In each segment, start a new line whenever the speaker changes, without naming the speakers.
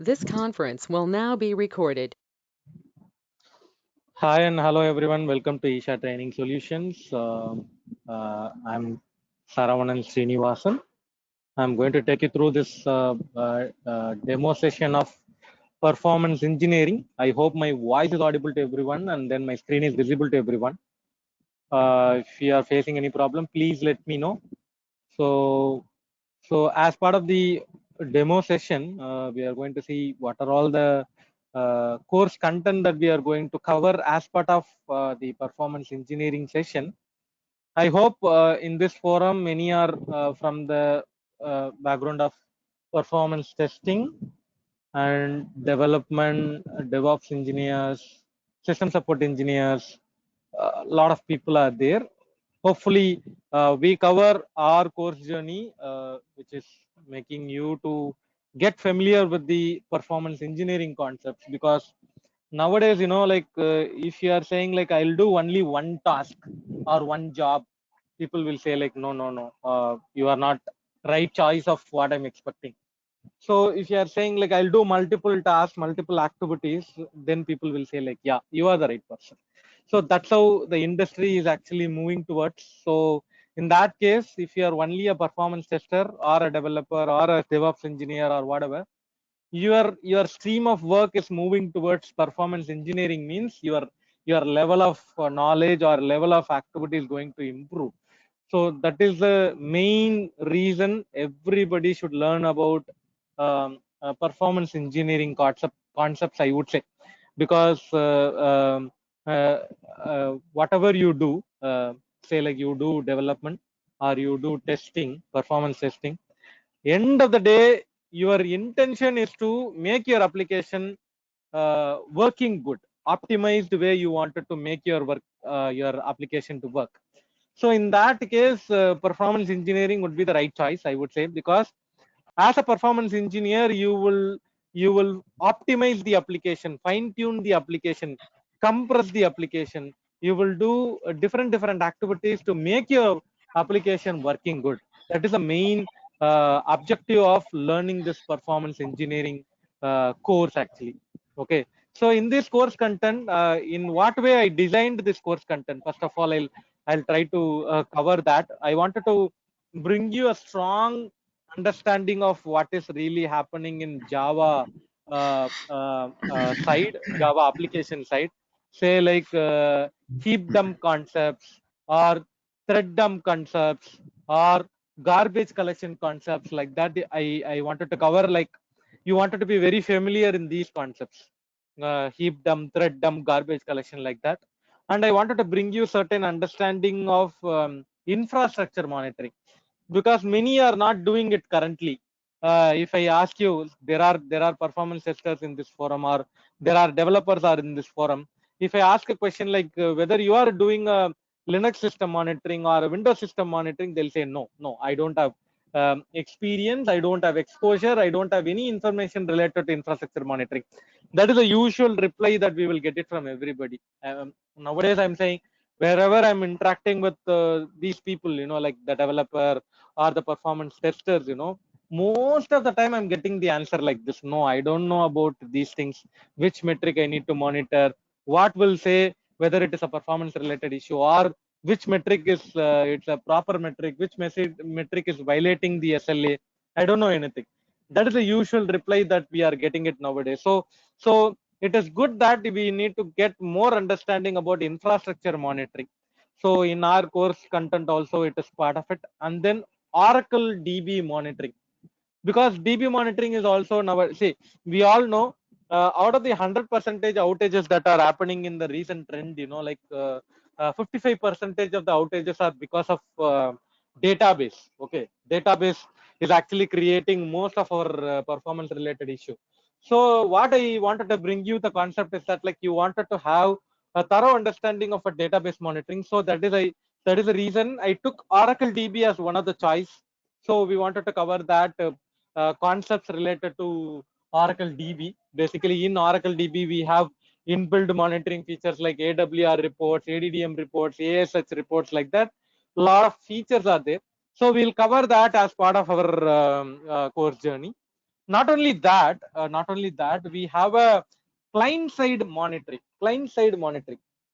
This conference will now be recorded.
Hi and hello everyone. Welcome to Isha Training Solutions. I'm Saravanan Srinivasan. I'm going to take you through this demo session of performance engineering. I hope my voice is audible to everyone and then my screen is visible to everyone. If you are facing any problem, please let me know. So as part of the demo session, we are going to see what are all the course content that we are going to cover as part of the performance engineering session. I hope in this forum, many are from the background of performance testing and development, DevOps engineers, system support engineers. A lot of people are there. Hopefully, we cover our course journey, which is making you to get familiar with the performance engineering concepts. Because nowadays, like if you are saying like I'll do only one task or one job, people will say like no, you are not right choice of what I'm expecting. So if you are saying like I'll do multiple tasks, multiple activities, then people will say like, yeah, you are the right person. So that's how the industry is actually moving towards. So in that case, if you are only a performance tester or a developer or a DevOps engineer or whatever, your stream of work is moving towards performance engineering means your level of knowledge or level of activity is going to improve. So that is the main reason everybody should learn about performance engineering concepts, I would say, because whatever you do, say like you do development or you do testing, performance testing, end of the day, your intention is to make your application working good, optimized way you wanted to make your work, your application to work. So in that case, performance engineering would be the right choice, I would say, because as a performance engineer, you will optimize the application, fine tune the application, compress the application. You will do different activities to make your application working good. That is the main objective of learning this performance engineering course actually. Okay, so in this course content, in what way I designed this course content? First of all, I'll try to cover that. I wanted to bring you a strong understanding of what is really happening in Java side, Java application side. Say like heap dump concepts or thread dump concepts or garbage collection concepts like that. I wanted to cover, like, you wanted to be very familiar in these concepts, heap dump, thread dump, garbage collection, like that. And I wanted to bring you certain understanding of infrastructure monitoring, because many are not doing it currently. If I ask you, there are performance testers in this forum, or there are developers are in this forum. If I ask a question like whether you are doing a Linux system monitoring or a Windows system monitoring, they'll say no, I don't have experience, I don't have exposure, I don't have any information related to infrastructure monitoring. That is a usual reply that we will get it from everybody. Nowadays I'm saying, wherever I'm interacting with these people, like the developer or the performance testers, most of the time I'm getting the answer like this: no, I don't know about these things, which metric I need to monitor, what will say whether it is a performance related issue, or which metric is it's a proper metric, which metric is violating the SLA. I don't know anything. That is the usual reply that we are getting it nowadays. So it is good that we need to get more understanding about infrastructure monitoring. So in our course content also it is part of it. And then Oracle DB monitoring, because DB monitoring is also now, see, we all know, out of the 100% outages that are happening in the recent trend, like 55% of the outages are because of database. Okay, database is actually creating most of our performance related issue. So what I wanted to bring you the concept is that, like, you wanted to have a thorough understanding of a database monitoring. So that is the reason I took Oracle DB as one of the choice. So we wanted to cover that concepts related to Oracle DB. Basically, in Oracle DB, we have inbuilt monitoring features like AWR reports, ADDM reports, ASH reports, like that. A lot of features are there. So we'll cover that as part of our course journey. not only that, we have a client side monitoring.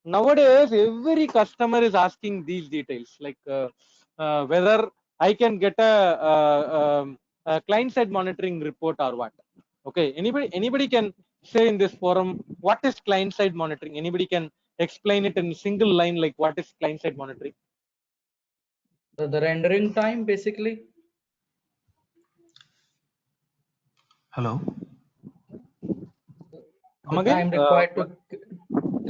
Nowadays, every customer is asking these details, like whether I can get a client side monitoring report or what. Okay, anybody can say in this forum what is client side monitoring? Anybody can explain it in single line, like what is client side monitoring?
The rendering time, basically.
Hello.
Come
The
again?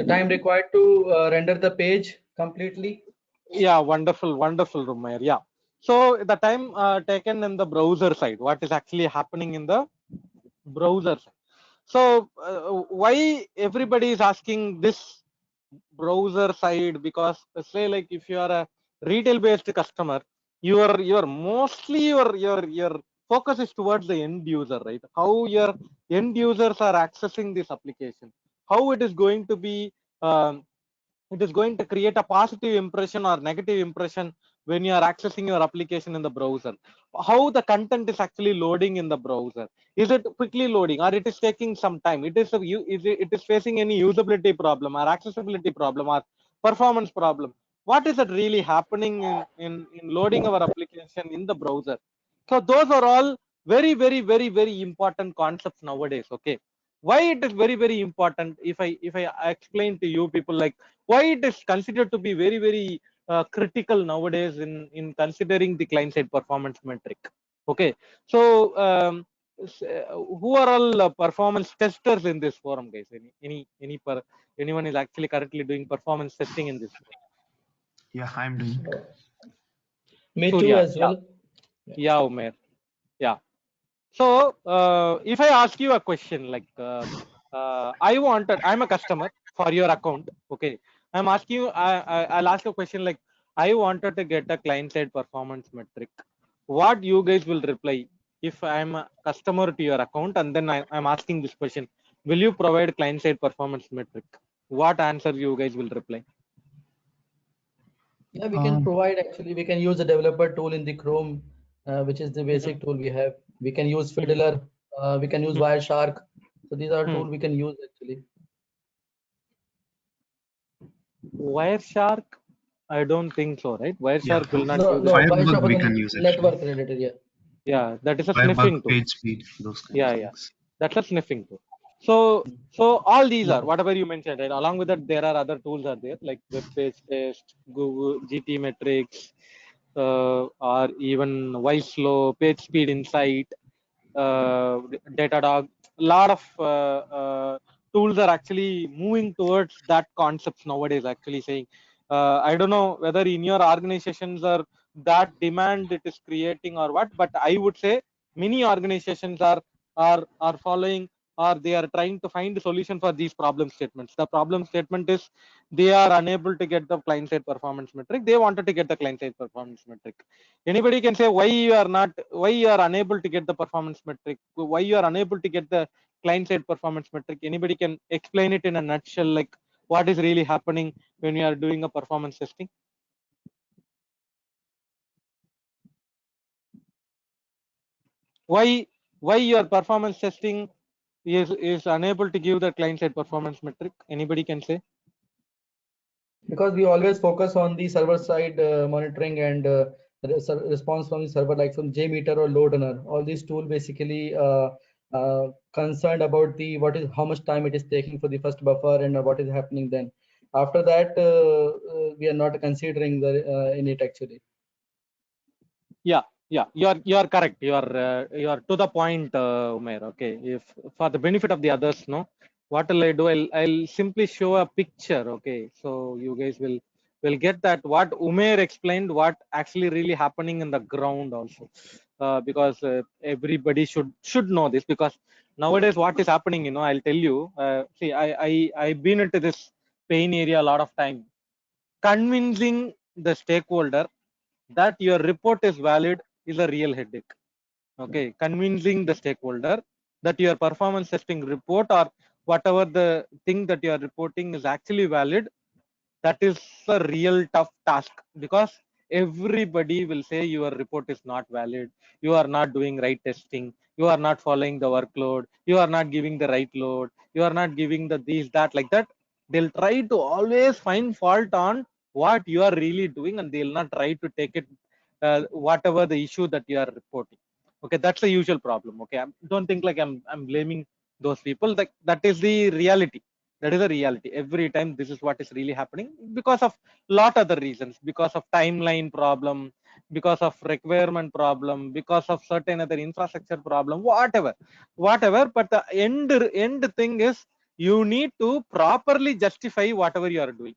time required to render the page completely.
Yeah, wonderful, Rumair. Yeah. So the time taken in the browser side, what is actually happening in the browser side. So why everybody is asking this browser side? Because say like if you are a retail based customer, your mostly your focus is towards the end user, right? How your end users are accessing this application, how it is going to be um, it is going to create a positive impression or negative impression when you are accessing your application in the browser. How the content is actually loading in the browser, is it quickly loading or it is taking some time, it is facing any usability problem or accessibility problem or performance problem, what is it really happening in loading our application in the browser. So those are all very important concepts nowadays. Okay, why it is very important, if I explain to you people, like why it is considered to be very critical nowadays in considering the client side performance metric. Okay, so who are all performance testers in this forum, guys? Anyone is actually currently doing performance testing in this forum?
Yeah, I'm doing.
Me too,
Surya,
as
yeah.
well.
Yeah, Umair, yeah. So if I ask you a question, like I'm a customer for your account. Okay, I'm asking you, I'll ask you a question like, I wanted to get a client side performance metric. What you guys will reply if I'm a customer to your account and then I'm asking this question, will you provide client side performance metric? What answer you guys will reply?
Yeah, we can provide, actually, we can use the developer tool in the Chrome, which is the basic tool we have. We can use Fiddler, we can use Wireshark. So these are tools we can use, actually.
Wireshark, I don't think so, right? Wireshark will not
No,
use
no,
it.
Wireshark
Firebug
was
we
a
can use actually.
network related, yeah.
Yeah, that is a
Firebug,
sniffing tool.
PageSpeed, those kind
Yeah,
of
yeah,
things.
that's a sniffing tool. So all these are whatever you mentioned, right? Along with that, there are other tools are there, like web page test, Google GT metrics, or even Wiseflow, page speed insight, Datadog. A lot of tools are actually moving towards that concepts nowadays. Actually saying, I don't know whether in your organizations are that demand it is creating or what, but I would say many organizations are following, or they are trying to find a solution for these problem statements. The problem statement is they are unable to get the client side performance metric. They wanted to get the client side performance metric. Anybody can say why you are unable to get the performance metric, why you are unable to get the client side performance metric. Anybody can explain it in a nutshell, like what is really happening when you are doing a performance testing? Why your performance testing is unable to give the client side performance metric? Anybody can say?
Because we always focus on the server side monitoring and response from the server, like from JMeter or load runner. All these tools basically concerned about the how much time it is taking for the first buffer and what is happening then. After that, we are not considering in it, actually.
Yeah, you are correct. You are to the point, Umair. Okay, if for the benefit of the others, no, what will I do? I'll simply show a picture. Okay, so you guys will get that what Umair explained, what actually really happening in the ground also, because everybody should know this, because nowadays what is happening, I'll tell you. See, I've been into this pain area a lot of time, convincing the stakeholder that your report is valid is a real headache. Okay, convincing the stakeholder that your performance testing report or whatever the thing that you are reporting is actually valid, that is a real tough task, because everybody will say your report is not valid, you are not doing right testing, you are not following the workload, you are not giving the right load, you are not giving the this, that, like that. They'll try to always find fault on what you are really doing, and they'll not try to take it, whatever the issue that you are reporting. Okay, that's the usual problem. Okay, don't think like I'm blaming those people. Like that is the reality. That is the reality. Every time this is what is really happening because of lot other reasons, because of timeline problem, because of requirement problem, because of certain other infrastructure problem, whatever. But the end thing is you need to properly justify whatever you are doing.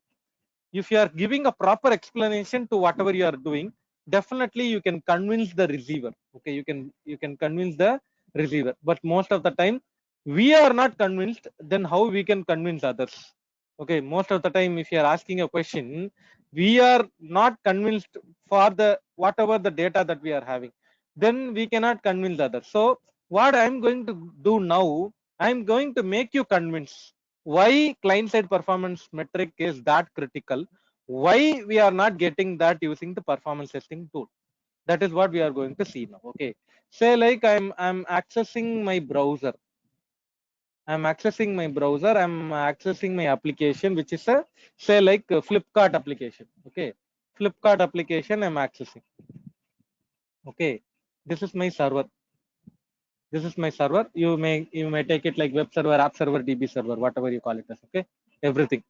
If you are giving a proper explanation to whatever you are doing, definitely you can convince the receiver. Okay, you can convince the receiver. But most of the time we are not convinced, then how we can convince others? Okay, most of the time if you are asking a question, we are not convinced for the whatever the data that we are having, then we cannot convince others. So what I'm going to do now, I'm going to make you convince why client side performance metric is that critical, why we are not getting that using the performance testing tool. That is what we are going to see now. Okay, say like I'm accessing my browser, I'm accessing my application, which is a, say like a Flipkart application. Okay, Flipkart application I'm accessing. Okay, this is my server, this is my server. You may take it like web server, app server, DB server, whatever you call it as. Okay, everything.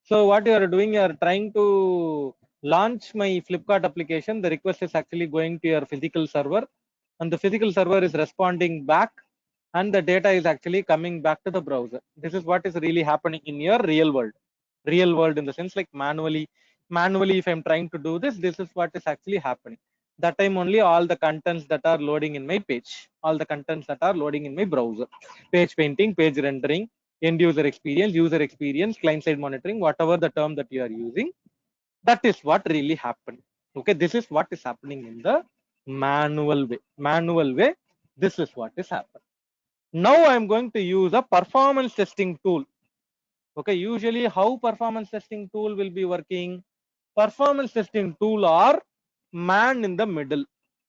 So what you are doing, you are trying to launch my Flipkart application. The request is actually going to your physical server, and the physical server is responding back, and the data is actually coming back to the browser. This is what is really happening in your real world, in the sense like manually if I'm trying to do this, this is what is actually happening. That time only all the contents that are loading in my page, all the contents that are loading in my browser, page painting, page rendering, end user experience, client side monitoring, whatever the term that you are using, that is what really happened. Okay, this is what is happening in the manual way. This is what is happening. Now I'm going to use a performance testing tool. Okay, usually how performance testing tool will be working? Performance testing tool are man in the middle,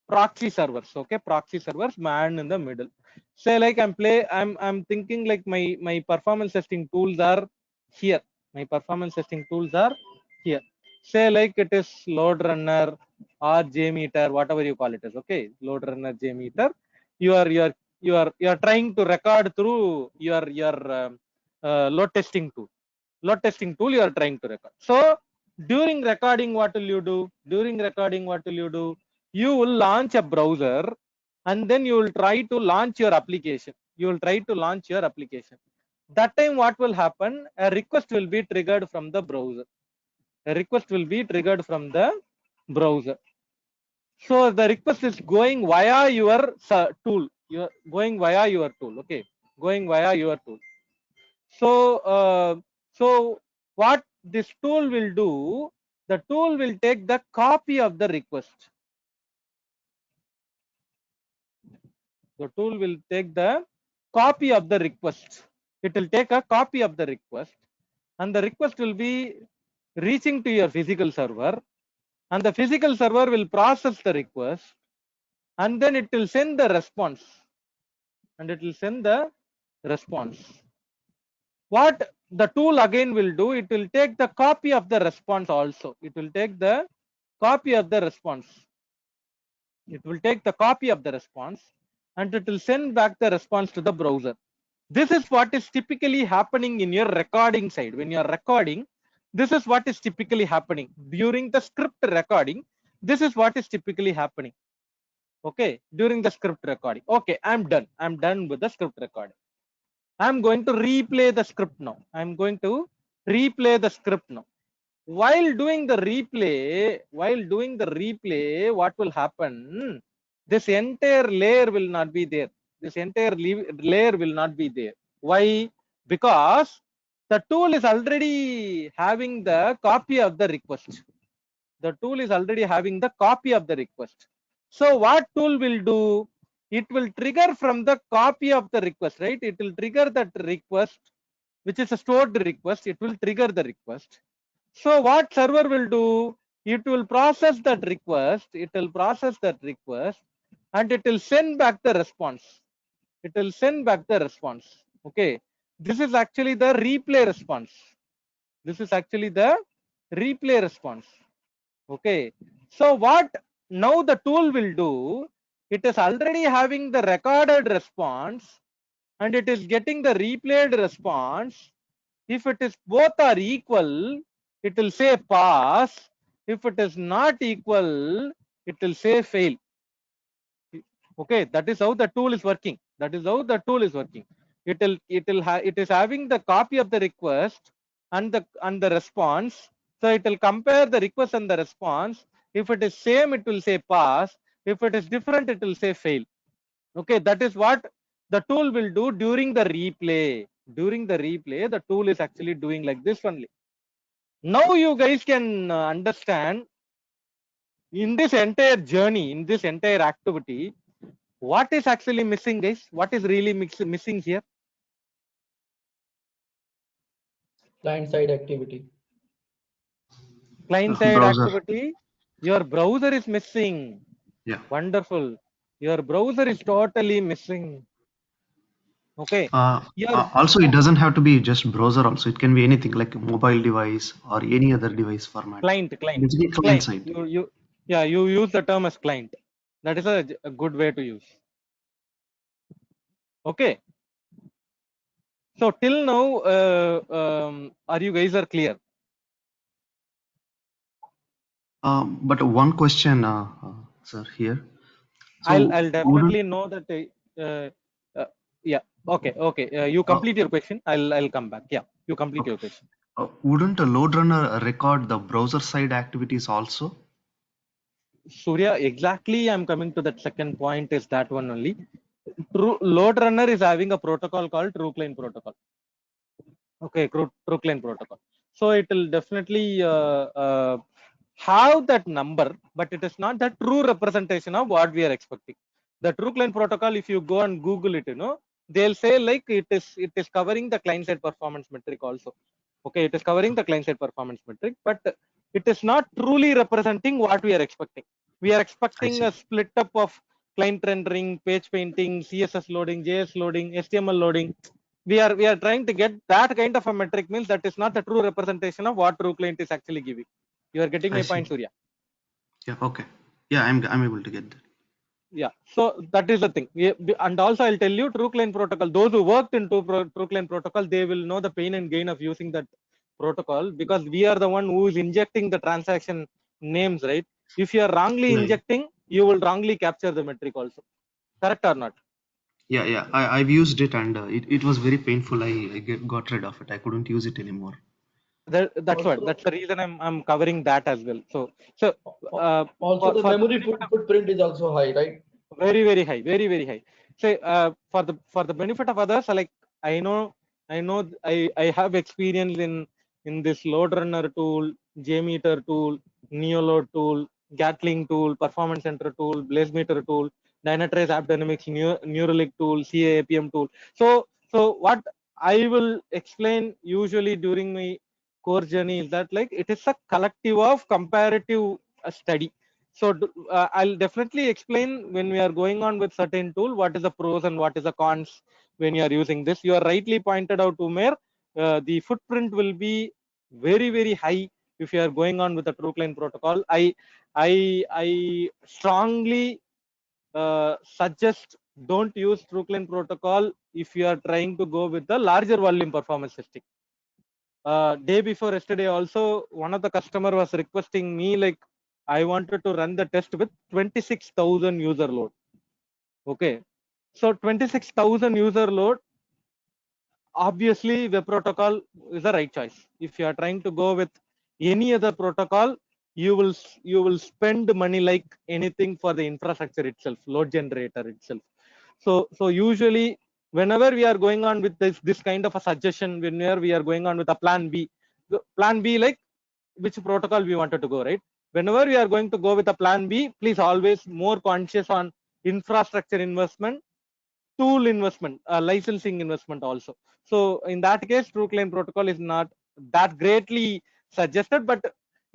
proxy servers. Okay, proxy servers, man in the middle. Say like I'm thinking like my performance testing tools are here. My performance testing tools are here. Say like it is load runner or JMeter, whatever you call it as. Okay, load runner, JMeter. You are trying to record through your load testing tool. Load testing tool you are trying to record. So during recording, what will you do? You will launch a browser, and then you will try to launch your application. That time what will happen? A request will be triggered from the browser. So the request is going via your tool. You're going via your tool. Okay, going via your tool. So what this tool will do, the tool will take the copy of the request. The tool will take the copy of the request. It will take a copy of the request, and the request will be reaching to your physical server, and the physical server will process the request, and then it will send the response. What the tool again will do, it will take the copy of the response also. It will take the copy of the response. And it will send back the response to the browser. This is what is typically happening in your recording side. When you are recording, this is what is typically happening. During the script recording, this is what is typically happening. Okay, during the script recording. Okay, I'm done with the script recording. I'm going to replay the script now. While doing the replay, what will happen? This entire layer will not be there. Why? Because the tool is already having the copy of the request. So what tool will do? It will trigger from the copy of the request, right? It will trigger that request, which is a stored request. It will trigger the request. So what server will do? It will process that request. and it will send back the response. It will send back the response. Okay, this is actually the replay response. This is actually the replay response. Okay, so what now the tool will do, it is already having the recorded response and it is getting the replayed response. If it is both are equal, it will say pass. If it is not equal, it will say fail. Okay, that is how the tool is working. That is how the tool is working. It is having the copy of the request and the response. So it will compare the request and the response. If it is same, it will say pass. If it is different, it will say fail. Okay, that is what the tool will do during the replay. During the replay, the tool is actually doing like this only. Now you guys can understand in this entire journey, in this entire activity, what is actually missing, guys? What is really missing here?
Client side activity.
Client side
Browser.
activity. Your browser is missing.
Yeah.
Wonderful. Your browser is totally missing. Okay.
Also, it doesn't have to be just browser. Also, it can be anything like a mobile device or any other device format.
Client.
Basically, client side.
You use the term as client. That is a good way to use. Okay. So till now, are you guys are clear?
But one question, sir, here. So
I'll definitely know that. Yeah. Okay. You complete your question. I'll come back. Yeah. You complete your question.
Wouldn't a load runner record the browser side activities also?
Surya, exactly. I'm coming to that second point. Is that one only? True load runner is having a protocol called TrueClient protocol. Okay, TrueClient protocol. So it will definitely have that number, but it is not the true representation of what we are expecting. The TrueClient protocol, if you go and Google it, they'll say like it is covering the client side performance metric also. Okay, it is covering the client side performance metric, but it is not truly representing what we are expecting. We are expecting a split up of client rendering, page painting, CSS loading, JS loading, HTML loading. We are trying to get that kind of a metric, means that is not the true representation of what TrueClient is actually giving. You are getting my point, Surya?
Yeah. Okay. Yeah, I'm able to get that.
Yeah. So that is the thing. And also I'll tell you, TrueClient protocol. Those who worked in TrueClient protocol, they will know the pain and gain of using that protocol, because we are the one who is injecting the transaction names, right? If you are wrongly injecting, you will wrongly capture the metric also. Correct or not?
Yeah. I've used it and it was very painful. I got rid of it. I couldn't use it anymore.
That's the reason I'm covering that as well. So
also the memory footprint is also high, right?
Very high, very high. Say for the benefit of others, like I know I have experience in this load runner tool, JMeter tool, Neoload tool, Gatling tool, Performance Center tool, BlazeMeter tool, Dynatrace App Dynamics, Neuralink tool, CA-APM tool. So what I will explain usually during my course journey is that like it is a collective of comparative study. So I'll definitely explain when we are going on with certain tool, what is the pros and what is the cons when you are using this. You are rightly pointed out, Umair. The footprint will be very high if you are going on with the TrueClient protocol. I strongly suggest don't use TrueClient protocol if you are trying to go with the larger volume performance testing. Day before yesterday also, one of the customer was requesting me like I wanted to run the test with 26,000 user load. Okay, so 26,000 user load, obviously web protocol is the right choice. If you are trying to go with any other protocol, you will spend money like anything for the infrastructure itself, load generator itself. So usually whenever we are going on with this kind of a suggestion, whenever we are going on with a plan B, like which protocol we wanted to go, right? Whenever we are going to go with a plan B, please always more conscious on infrastructure investment, tool investment, licensing investment also. So in that case, TrueClient protocol is not that greatly suggested, but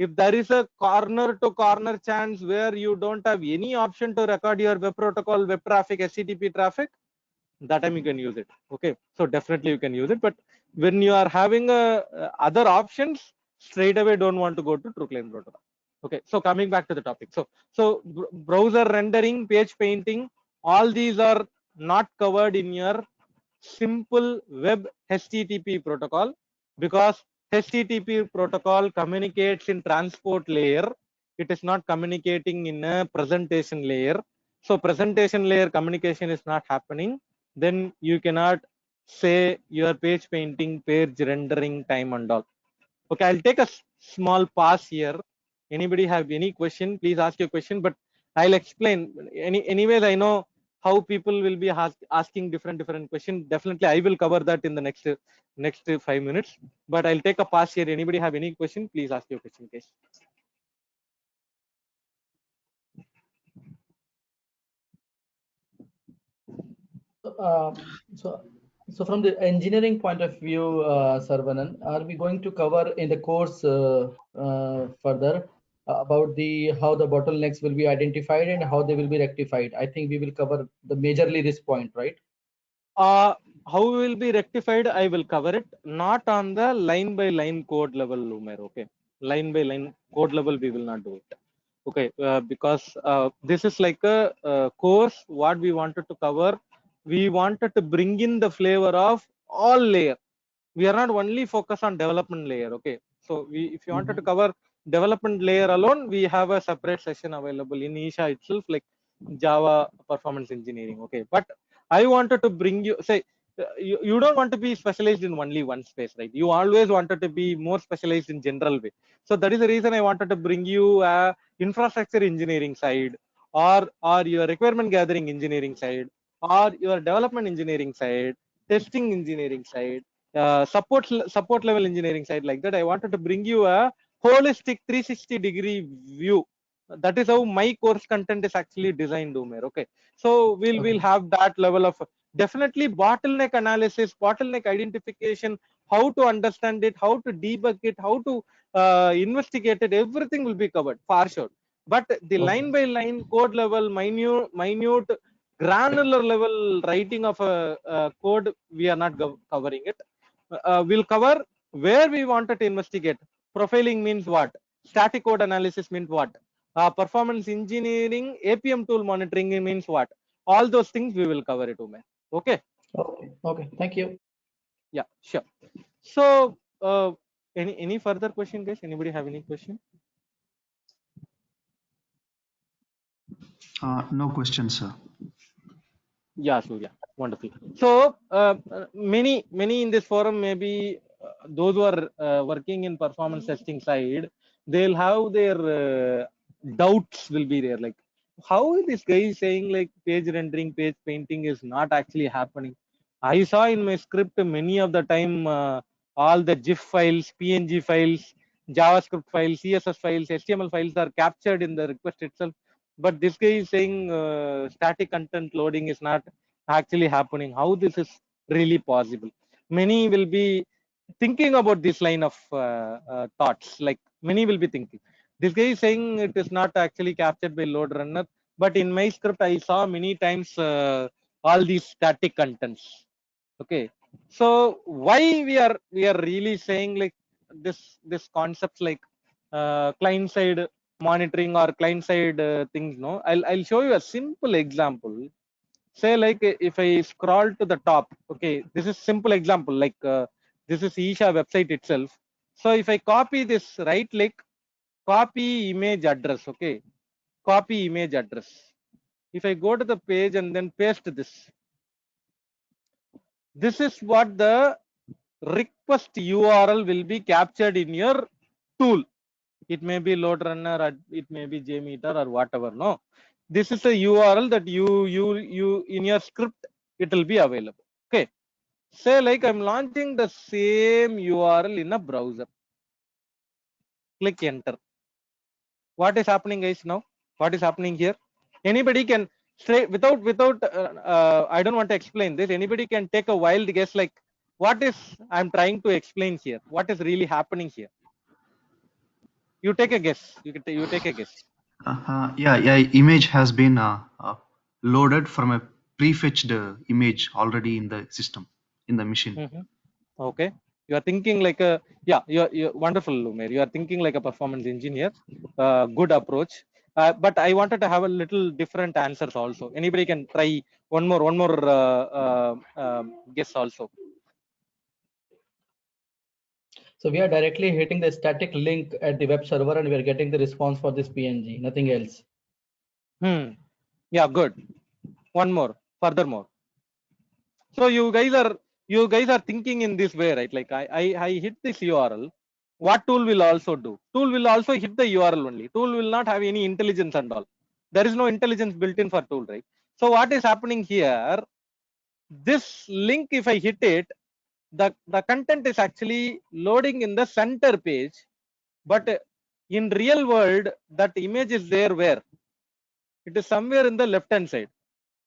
if there is a corner to corner chance where you don't have any option to record your web protocol, web traffic, HTTP traffic, that time you can use it. Okay, so definitely you can use it. But when you are having other options, straight away don't want to go to true client protocol. Okay, so coming back to the topic. So browser rendering, page painting, all these are not covered in your simple web HTTP protocol, because HTTP protocol communicates in transport layer. It is not communicating in a presentation layer. So presentation layer communication is not happening. Then you cannot say your page painting, page rendering time and all. Okay, I'll take a small pause here. Anybody have any question? Please ask your question, but I'll explain. Anyways, I know how people will be asking different questions. Definitely, I will cover that in the next 5 minutes. But I'll take a pause here. Anybody have any question? Please ask your question, guys.
Uh, so, so from the engineering point of view, Saravanan, are we going to cover in the course further about how the bottlenecks will be identified and how they will be rectified? I think we will cover majorly this point, right?
How will be rectified? I will cover it, not on the line by line code level, Umer. Okay, line by line code level, we will not do it. Okay, because this is like a course. What we wanted to cover, we wanted to bring in the flavor of all layer. We are not only focused on development layer. Okay, so if you wanted to cover development layer alone, we have a separate session available in Isha itself, like Java performance engineering. Okay, but I wanted to bring you, say, you don't want to be specialized in only one space, right? You always wanted to be more specialized in general way. So that is the reason I wanted to bring you a infrastructure engineering side, or your requirement gathering engineering side, or your development engineering side, testing engineering side, support level engineering side, like that. I wanted to bring you a holistic 360-degree view. That is how my course content is actually designed, Umer. Okay, so we'll have that level of definitely bottleneck analysis, bottleneck identification, how to understand it, how to debug it, how to investigate it. Everything will be covered for sure. But the line by line code level, minute granular level writing of a code, we are not covering it. We'll cover where we wanted to investigate. Profiling means what? Static code analysis means what? Performance engineering, APM tool monitoring means what? All those things we will cover it, Umer. Okay.
Okay. Thank you.
Yeah, sure. So, any further question, guys? Anybody have any question?
No questions, sir.
Yeah, Surya. Wonderful. So, many in this forum, maybe those who are working in performance testing side, they'll have their doubts will be there. Like, how this guy is saying like page rendering, page painting is not actually happening. I saw in my script many of the time all the GIF files, PNG files, JavaScript files, CSS files, HTML files are captured in the request itself. But this guy is saying static content loading is not actually happening. How this is really possible? Many will be thinking about this line of thoughts. Like many will be thinking, this guy is saying it is not actually captured by load runner. But in my script, I saw many times all these static contents. Okay, so why we are really saying like this concepts like client side monitoring or client side things? No, I'll show you a simple example. Say like if I scroll to the top, okay, this is simple example, like this is Isha website itself. So if I copy this, right click, copy image address, okay, copy image address. If I go to the page and then paste this is what the request URL will be captured in your tool. It may be load runner, or it may be JMeter or whatever. No, this is a URL that you in your script it will be available. Okay, say like I'm launching the same URL in a browser. Click enter. What is happening, guys? Now what is happening here? Anybody can straight without I don't want to explain this. Anybody can take a wild guess like what is I'm trying to explain here, what is really happening here? You take a guess. You take a guess.
Yeah, image has been loaded from a prefetched image already in the system, in the machine.
Mhm. Okay. You are thinking like a, yeah, you're wonderful, Lumer. You are thinking like a performance engineer. Good approach. But I wanted to have a little different answers also. Anybody can try one more guess also.
So we are directly hitting the static link at the web server and we are getting the response for this PNG, nothing else.
Yeah, good. One more, furthermore. So you guys are thinking in this way, right? Like I hit this URL. What tool will also do? Tool will also hit the URL only. Tool will not have any intelligence and all. There is no intelligence built in for tool, right? So what is happening here? This link, if I hit it, the content is actually loading in the center page, but in real world, that image is there where? It is somewhere in the left hand side.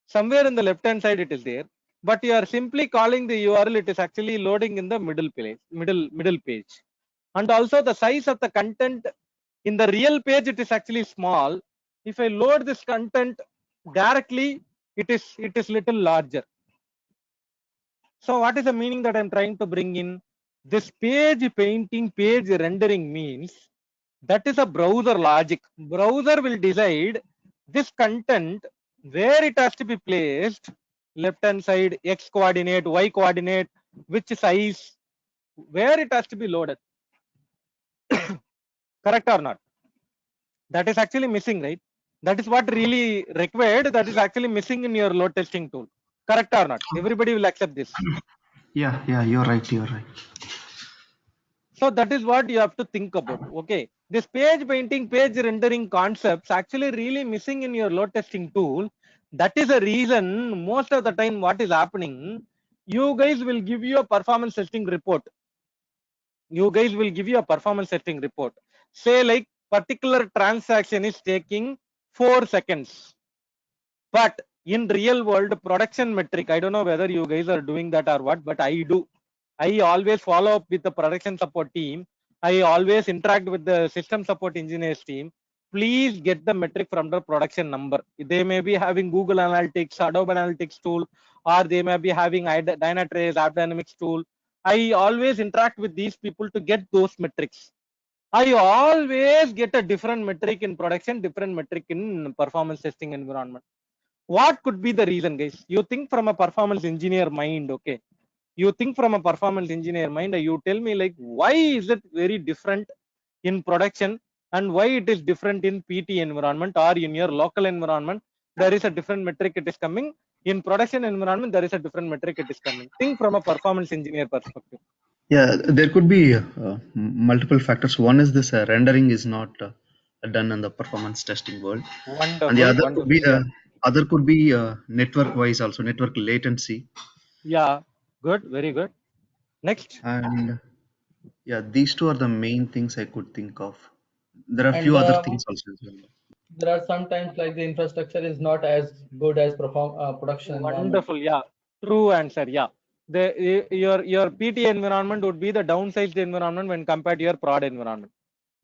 Somewhere in the left hand side it is there, but you are simply calling the URL. It is actually loading in the middle page. And also the size of the content in the real page, it is actually small. If I load this content directly, it is little larger. So what is the meaning that I'm trying to bring in? This page painting, page rendering means that is a browser logic. Browser will decide this content where it has to be placed, left hand side, X coordinate, Y coordinate, which size, where it has to be loaded. Correct or not? That is actually missing, right? That is what really required. That is actually missing in your load testing tool. Correct or not? Everybody will accept this.
Yeah, you're right. You're right.
So that is what you have to think about. Okay, this page painting, page rendering concepts actually really missing in your load testing tool. That is the reason most of the time what is happening, you guys will give you a performance testing report. You guys will give you a performance testing report. Say like particular transaction is taking 4 seconds. But in real world production metric, I don't know whether you guys are doing that or what, but I do. I always follow up with the production support team. I always interact with the system support engineers team. Please get the metric from the production number. They may be having Google Analytics, Adobe Analytics tool, or they may be having Dynatrace, AppDynamics tool. I always interact with these people to get those metrics. I always get a different metric in production, different metric in performance testing environment. What could be the reason, guys? You think from a performance engineer mind, okay? You think from a performance engineer mind, you tell me like why is it very different in production and why it is different in PT environment or in your local environment. There is a different metric it is coming. In production environment, there is a different metric it is coming. Think from a performance engineer perspective.
Yeah, there could be multiple factors. One is this rendering is not done in the performance testing world, and the
Wonderful,
other could
wonderful.
be
Yeah.
network wise also network latency.
Yeah. Good. Very good. Next.
And yeah, these two are the main things I could think of. There are
And
few other things also as well.
there are sometimes like the infrastructure is not as good as production environment.
Wonderful. Yeah. True answer. Yeah. Your PT environment would be the downsized environment when compared to your prod environment.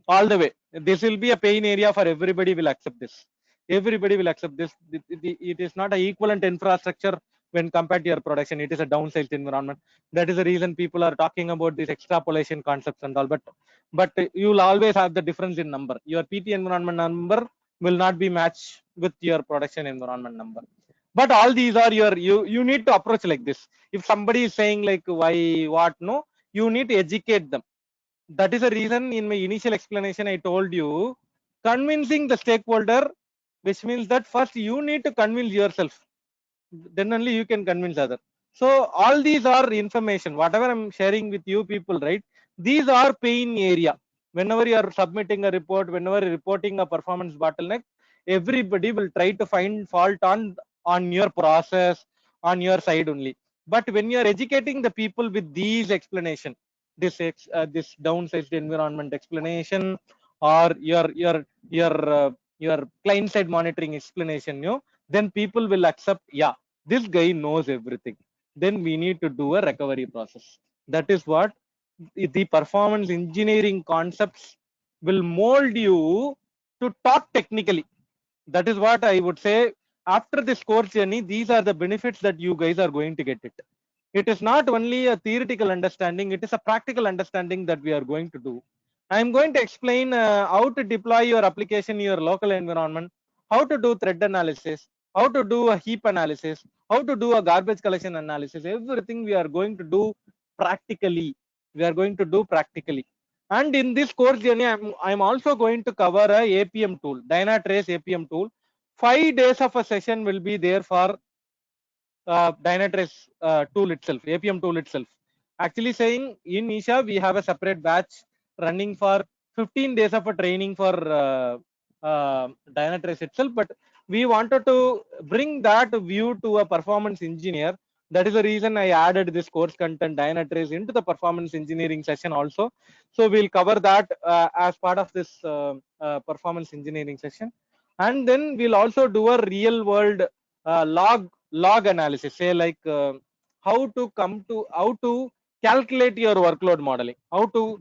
All the way. This will be a pain area for everybody will accept this. Everybody will accept this. It is not an equivalent infrastructure when compared to your production. It is a downsized environment. That is the reason people are talking about this extrapolation concepts and all. But you will always have the difference in number. Your PT environment number will not be matched with your production environment number. But all these are you need to approach like this. If somebody is saying like why what no, you need to educate them. That is the reason in my initial explanation I told you, convincing the stakeholder, which means that first you need to convince yourself, then only you can convince other. So all these are information whatever I'm sharing with you people, right? These are pain area. Whenever you are submitting a report, whenever you're reporting a performance bottleneck, everybody will try to find fault on your process, on your side only. But when you are educating the people with these explanation, this downsized environment explanation, or your client side monitoring explanation, then people will accept, yeah, this guy knows everything. Then we need to do a recovery process. That is what the performance engineering concepts will mold you to talk technically. That is what I would say. After this course journey, these are the benefits that you guys are going to get it. It is not only a theoretical understanding, it is a practical understanding that we are going to do. I am going to explain how to deploy your application in your local environment, how to do thread analysis, how to do a heap analysis, how to do a garbage collection analysis. Everything we are going to do practically. We are going to do practically. And in this course journey, I'm also going to cover a APM tool, Dynatrace APM tool. 5 days of a session will be there for Dynatrace tool itself, APM tool itself. Actually saying in Isha, we have a separate batch running for 15 days of a training for Dynatrace itself, but we wanted to bring that view to a performance engineer. That is the reason I added this course content Dynatrace into the performance engineering session also. So we'll cover that as part of this performance engineering session. And then we'll also do a real world log analysis, say like how to calculate your workload modeling, how to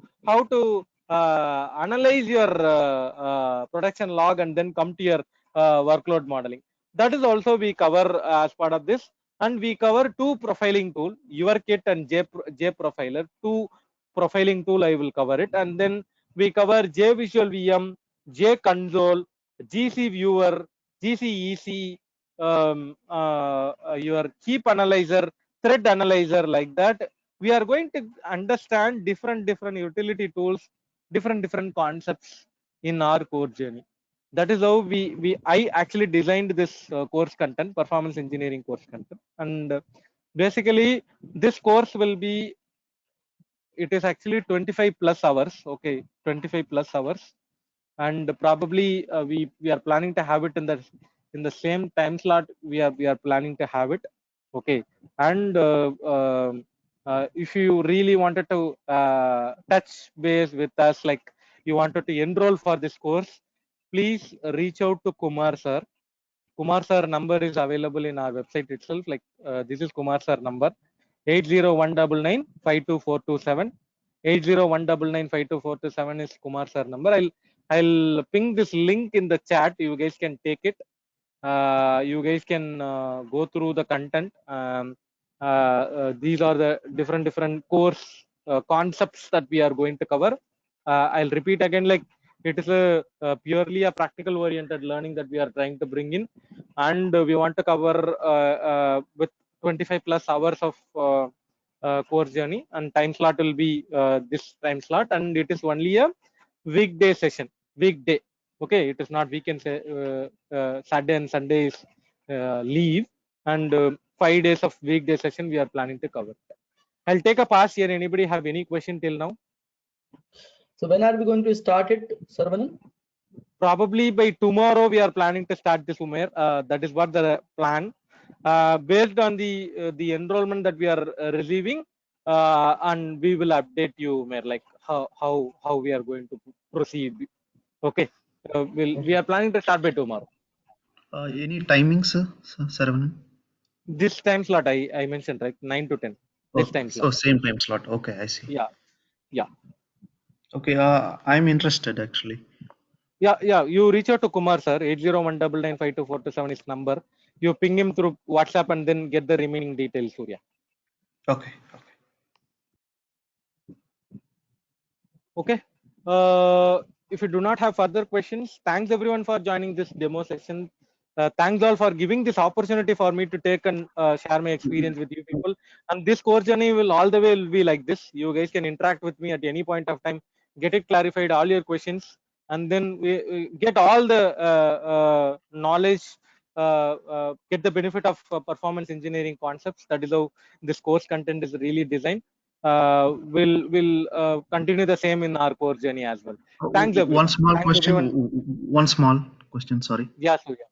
analyze your production log and then come to your workload modeling. That is also we cover as part of this. And we cover two profiling tool, YourKit and JProfiler. Two profiling tool I will cover it. And then we cover JVisualVM, JConsole, GC Viewer, GCEC, your heap analyzer, thread analyzer, like that. We are going to understand different utility tools, different concepts in our course journey. That is how I actually designed this course content, performance engineering course content. And basically this course will be, it is actually 25 plus hours. Okay, 25 plus hours. And probably we are planning to have it in the same time slot we are planning to have it. Okay. And if you really wanted to touch base with us, like you wanted to enroll for this course, please reach out to Kumar sir. Kumar sir number is available in our website itself. Like this is Kumar sir number, 801995247. 801995247 is Kumar sir number. I'll ping this link in the chat. You guys can take it. You guys can go through the content. These are the different course concepts that we are going to cover. I'll repeat again, like it is purely a practical oriented learning that we are trying to bring in, and we want to cover with 25 plus hours of course journey, and time slot will be this time slot, and it is only a weekday session, weekday. Okay, it is not weekend. Saturday and Sunday is leave, and 5 days of weekday session we are planning to cover. I'll take a pass here. Anybody have any question till now?
So when are we going to start it, Saravanan?
Probably by tomorrow we are planning to start this, Umair. That is what the plan. Based on the enrollment that we are receiving, and we will update you, Umair, like how we are going to proceed. Okay. We are planning to start by tomorrow.
Any timings, Saravanan?
This time slot I mentioned, right? 9 to 10. This time slot.
Oh, same time slot. Okay, I see.
Yeah.
Okay, I'm interested actually.
Yeah. You reach out to Kumar sir, 801995247 is number. You ping him through WhatsApp and then get the remaining details, Surya.
Okay.
Okay. If you do not have further questions, thanks everyone for joining this demo session. Thanks all for giving this opportunity for me to take and share my experience with you people. And this course journey will all the way will be like this. You guys can interact with me at any point of time, get it clarified, all your questions, and then we get all the knowledge, get the benefit of performance engineering concepts. That is how this course content is really designed. Will continue the same in our course journey as well. Thanks everyone.
One small
Thanks,
question.
everyone.
One small question. Sorry.
Yeah, Surya.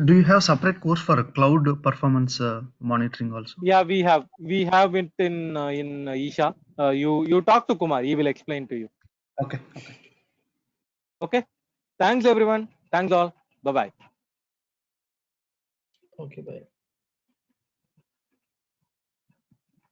Do you have separate course for cloud performance monitoring also?
Yeah, we have it in Isha. You talk to Kumar. He will explain to you. Okay. Thanks everyone. Thanks all. Bye bye.
Okay, bye.